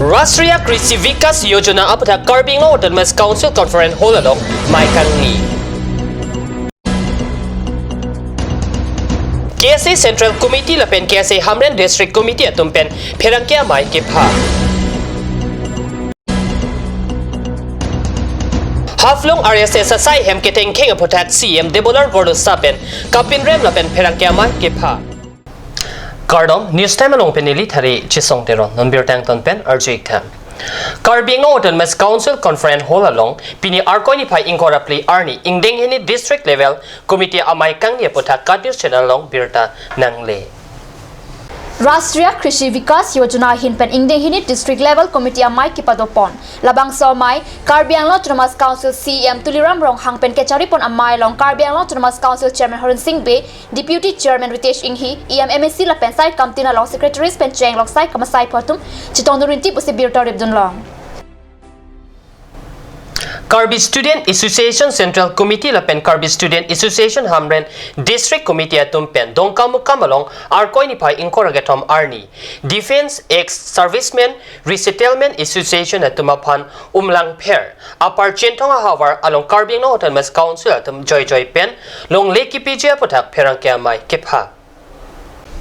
Rashtriya Krishi Vikas Yojana apatha Karbing Autonomous Council Conference Hall along Maikangi. KSA Central Committee lapen KSA Hamren District Committee atumpen Pherangkia Mai ke pha. Haflong RSS asai hem keteng kheng apothat CM Debolar Gordo Sapen Kapin Rem lapen Pherangkia Mai ke pha. Kardom news time along penili thari chisong teron nonbir tang ton pen arjik tham. Karbing Autonomous Council Conference Hall along pini arkoni phai incorrectly arni ingdeng hini district level committee amai kangye potha kadir channel long birta nangle. Rashtriya Krishi Vikas Yojana hinpen ingdeng hini district level committee amai kipadopon labang somai Karbi Anglong Autonomous Council CM Tuliram Rong hangpen kecharipon amai long Karbi Anglong Autonomous Council Chairman Harun Singh Be Deputy Chairman Ritesh Inghi EMMSC lapen sai kamtina long Secretaries pen cheng long sai kamasai potum chitongdurinti pusi birta ribdun long. Karbi Student Association Central Committee lapen Karbi Student Association Hamren District Committee atumpen dongkamukam along arkoi phai incoragatom arni Defense Ex Servicemen Resettlement Association atumaphan umlang pher apar chentonga havar along Karbing Autonomous Council atum joy pen long leki pj pothak pherangkia mai kepha.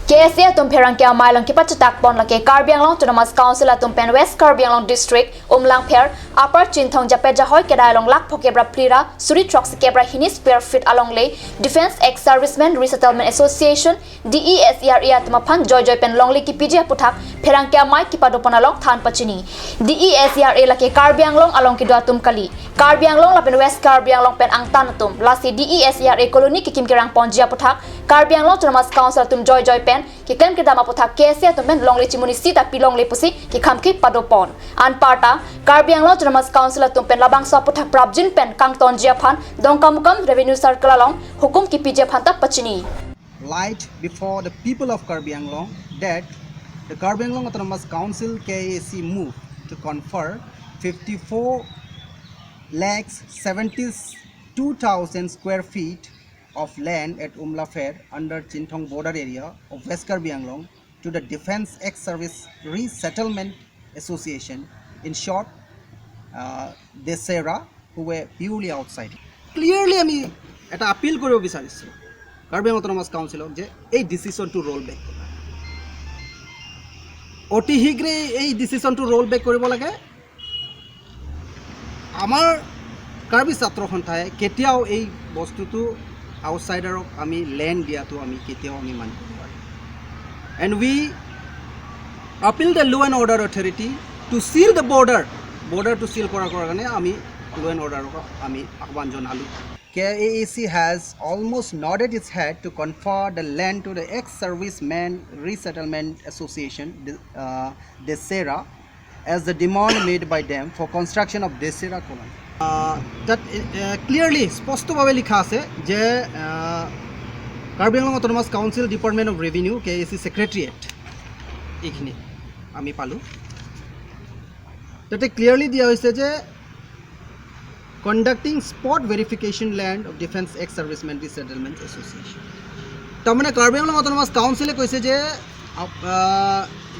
KSA atum Pherangkia Mai long kipachatak pon lake Karbi Anglong Autonomous Council atum pen West Karbi Anglong District umlang pher upper chinthong japeja hoy kedai long lak phokebra prira suri trucks kebra hini square feet along lay Defense Ex Servicemen Resettlement Association DESERE atmapan joy pen long leki pj puthak Pherangkia Mai kipadopon along than pachini DESERE lake Karbi Anglong along kido atum kali Karbi Anglong lapen West Karbi Anglong pen angtan atum lasi DESERE colony kikim kirang ponjia puthak Karbi Anglong Autonomous Council atum joy pen ki klem ke dama puthak KSA atum pen long le chimuni sita pilong le pusi ki khamki padopon an parta Karbi Anglong Autonomous Council atum pen labang so puthak prabjin pen kangton jia phan dongkamukam revenue circle along hukum ki pj phan ta pachini light before the people of Karbi Anglong that the Karbi Anglong Autonomous Council KAC moved to confer 54 lakhs 72,000 square feet of land at Umla Fair under Chinthong border area of West Karbi Anglong to the Defense Ex Service Resettlement Association, in short, DESERA, who were purely outside. Clearly, I mean, at appeal koribo bisarisu Karbi Anglong Autonomous Council je ei decision to roll back. Oti higre ei decision to roll back koribo lage. Amar Karbi Satro Khonthai ketiao ei bostutu outsider of ami land dia to ami ketiao ami man. And we appeal the law and order authority to seal the border to seal kora gane ami law and order ami ahwan jonalu. KAAC has almost nodded its head to confer the land to the Ex-Servicemen Resettlement Association, DESERA, as the demand made by them for construction of DESERA colony. That clearly sposto bhabe likha ase je Karbi Anglong Autonomous Council Department of Revenue KAC Secretariat ekhini ami palu tate clearly dia hoise je conducting spot verification land of Defense Ex Servicemen Resettlement Association tamane Karbi Anglong Autonomous Council e koise je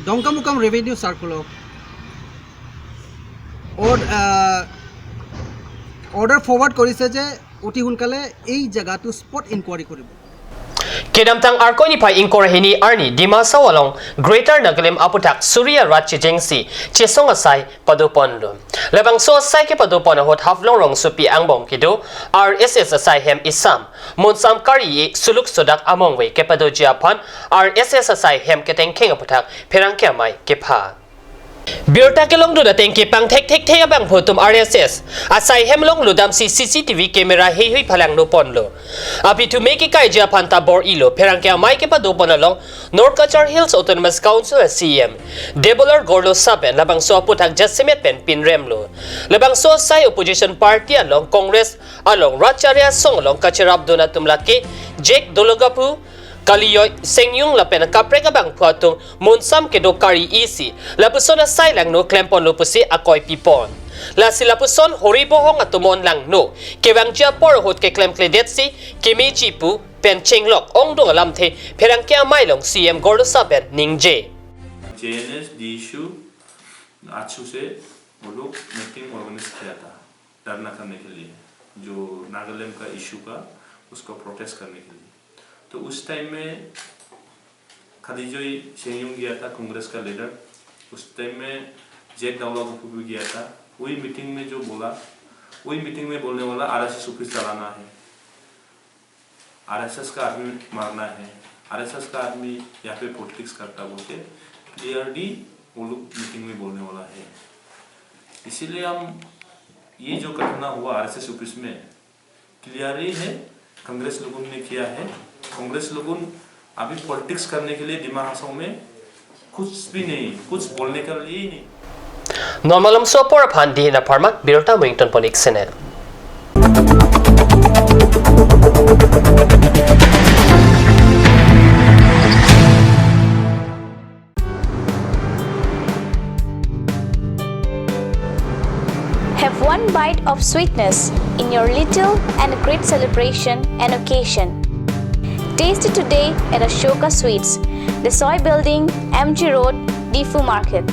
dongkamukam revenue circle order forward korise je oti hunkale ei jaga to spot inquiry koribo Kedamtang arkoni phai incorahini arni dimasa along Greater Nagalim aputak Surya Rachi Jengsi chesong asai padopon lo labang so asai ke padopon hot haflong rong supi angbom kido RSS asai hem isam monsam kari suluk sodak among we ke padojia phan RSS asai hem keteng kheng aputak pherangkia mai ke pha Birta ke long duda tengki pang thek abang photum RSS asai hem long ludam si CCTV camera hui phalang no pon lo api to make kai ja phanta bor ilo pherangkia mai ke pado pon along North Kachar Hills Autonomous Council CM Debolar Gorlo Saben labang so puthak jasimet pen pinrem lo labang so sai opposition party along Congress along Racharya Song along Kacharab dona tumlake Jake Dologapu Kaliyoy sengyung lapen kapreka bang phuatung monsam ke dokari isi lapusona sai lang no klempon lopusi akoy pipon la silapuson horibohong atumon lang no kebang ja por hot ke klem kledetsi kemichi pu pen chenglok ongdong alam the pherangkia mailong CM Gordo Saben ningje JNS issue आजू से वो लोग meeting organise किया था धरना करने के लिए, जो नागालैंड का इशू का उसको प्रोटेस्ट करने के लिए। तो उस टाइम में खदीजोई शेंगयुंग गया था, कांग्रेस का लीडर। उस टाइम में जेक दावलागुपु भी गया था। वही मीटिंग में जो बोला, वही मीटिंग में बोलने वाला आरएसएस ऑफिस चलाना है, आरएसएस का आदमी मारना है, आरएसएस का आदमी यहाँ पे पॉलिटिक्स करता बोलते क्लियरली वो लोग मीटिंग में बोलने वाला है। इसीलिए हम ये जो घटना हुआ आरएसएस ऑफिस में क्लियरली है कांग्रेस लोगों ने किया है। कांग्रेस लोगों अभी पॉलिटिक्स करने के लिए दिमाग हंसों में कुछ भी नहीं, कुछ बोलने के लिए ही नहीं। Normalam so por phan di na pharma birota Wellington Ponik Sene. Have one bite of sweetness in your little and great celebration and occasion. Taste it today at Ashoka Sweets, the Soy Building, MG Road, Difu Market.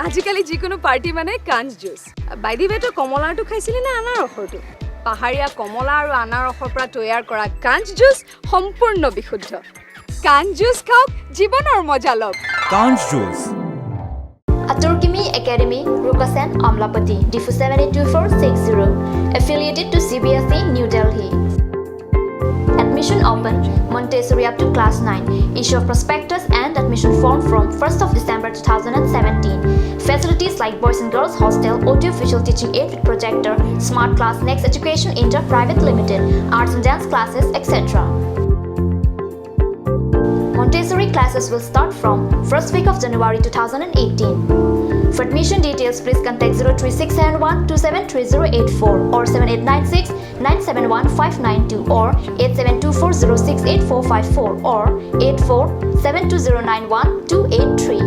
আজিকালি যিকোনো party মানে কাঞ্চ juice. By the ৱে তো কমলাটো খাইছিলি না আনাৰসৰটো? পাহাৰীয়া কমলা আৰু আনাৰসৰ পৰা তৈয়াৰ কৰা কাঞ্চ জুচ সম্পূৰ্ণ বিশুদ্ধ। কাঞ্চ জুচ খাওক, জীৱনৰ মজা লওক। কাঞ্চ juice Aturkimi Academy, Rukasen, Amlapati, Difu 782460, affiliated to CBSE, New Delhi. Admission open, Montessori up to class 9. Issue of prospectus and admission form from 1st of December 2017. Facilities like boys and girls hostel, audio visual teaching aid with projector, smart class, Next Education Inter Private Limited, arts and dance classes, etc. Montessori classes will start from 1st week of January 2018. For admission details, please contact 03671273084 or 7896971592 or 8724068454 or 8472091283.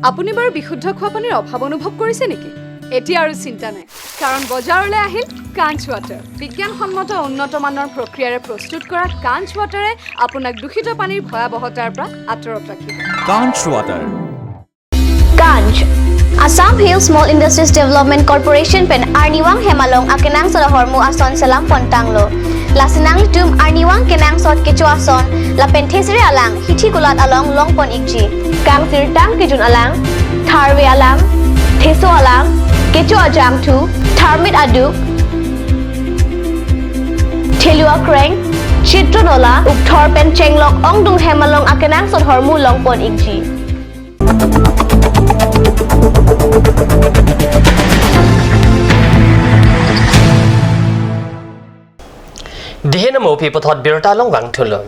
আপুনি বাৰু বিশুদ্ধ খোৱা পানীৰ অভাৱ অনুভৱ কৰিছে নেকি? এতিয়া আৰু চিন্তা নাই, কাৰণ বজাৰলৈ আহিল কাঞ্চ ৱাটাৰ। বিজ্ঞানসন্মত উন্নত মানৰ প্ৰক্ৰিয়াৰে প্ৰস্তুত কৰা কাঞ্চ ৱাটাৰে আপোনাক দূষিত পানীৰ ভয়াৱহতাৰ পৰা আঁতৰত ৰাখিব। কাঞ্চ water Ganj Assam Hill Small Industries Development Corporation pen Arniwang Hemalong akenang salahormu ason salam pontanglo lasinang litum Arniwang kenang sot kecu ason la penthesire alang hithi gulat along longpon ikji kang tirtang kijun alang tharwe alang theso alang kecu ajam thu tharmit aduk thelua kreng chitronola ukthor pen chenglok ongdung Hemalong akenang sot hormu longpon ikji Dihin mo pipothot birota long wang thulum.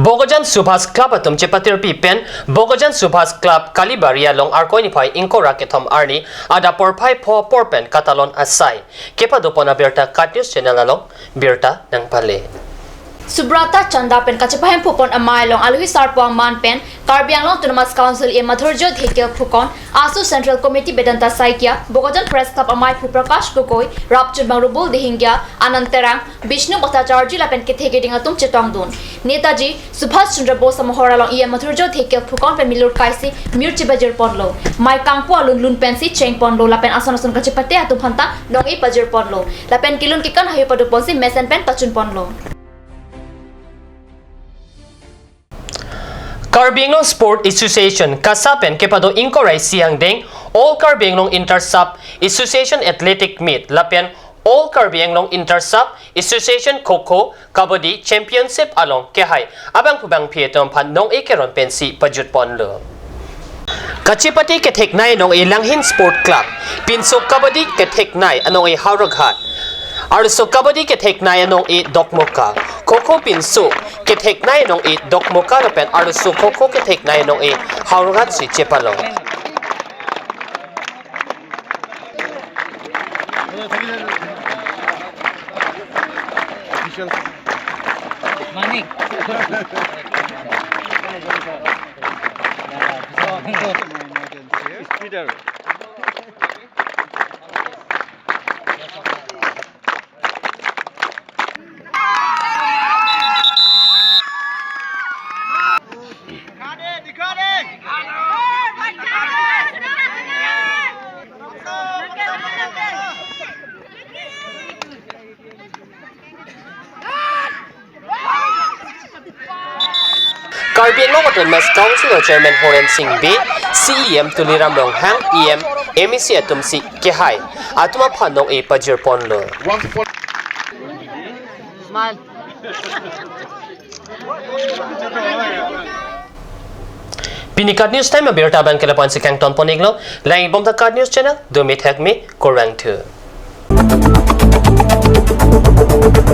Bogojan Subhas Club atum chepatir pi pen Bogojan Subhas Club Kalibaria long arkoi phai inkora kethom arni ada porphai pho porpen katalon asai kepa dopona birta katnews channel along birta nang pale. Subrata Chanda pen kachapahem phupon amai long alui sarpwang man pen Karbiang long Autonomous Council e Mathurjo Dhekel phukon ASU Central Committee Bedanta Saikia Bogojan Press Club amai phu Prakash Gokoi Rapchud Bangrubul Dehingya Ananterang Vishnu Bhattacharya lapen kethege dingatum chetongdun Netaji Subhash Chandra Bose mohora long e Mathurjo Dhekel phukon pen milur kaisi mirchi bajar ponlo mai kangpo alun lun pensi cheng ponlo lapen ason ason kachapate atum phanta long e bajar ponlo lapen kilun kikan hayu padu ponsi mesen pen pachun ponlo Karbi Anglong Sport Association kasapen kepado inkorai siang deng All Karbi Anglong Intersub Association Athletic Meet lapen All Karbi Anglong Intersub Association Kho-Kho Kabaddi Championship along kehai abang pubang pietom phan nong ekeron pensi pajut ponlo Kachipati kethek nai nong e Langhin Sport Club Pinso Kabaddi kethek nai anong e Hauraghat Arso Kabaddi kethek nai anong e Dokmoka Kho-Kho Pinso kethek nai nong e Dokmoka lapen Arso Kho-Kho kethek nai nong e Hauraghat si Chepalong Karbi Anglong Autonomous Council Chairman Horen Singh B, CEM Tuliram Rong Hang, EM, MEC Atumsi Kehai, Atuma Phanong E Pajir Ponlo. Pinikat News Time Abirta Ban Kelapan si Kang Ton Poniglo, Lang Ibom the Card News Channel, do meet me, Korang 2.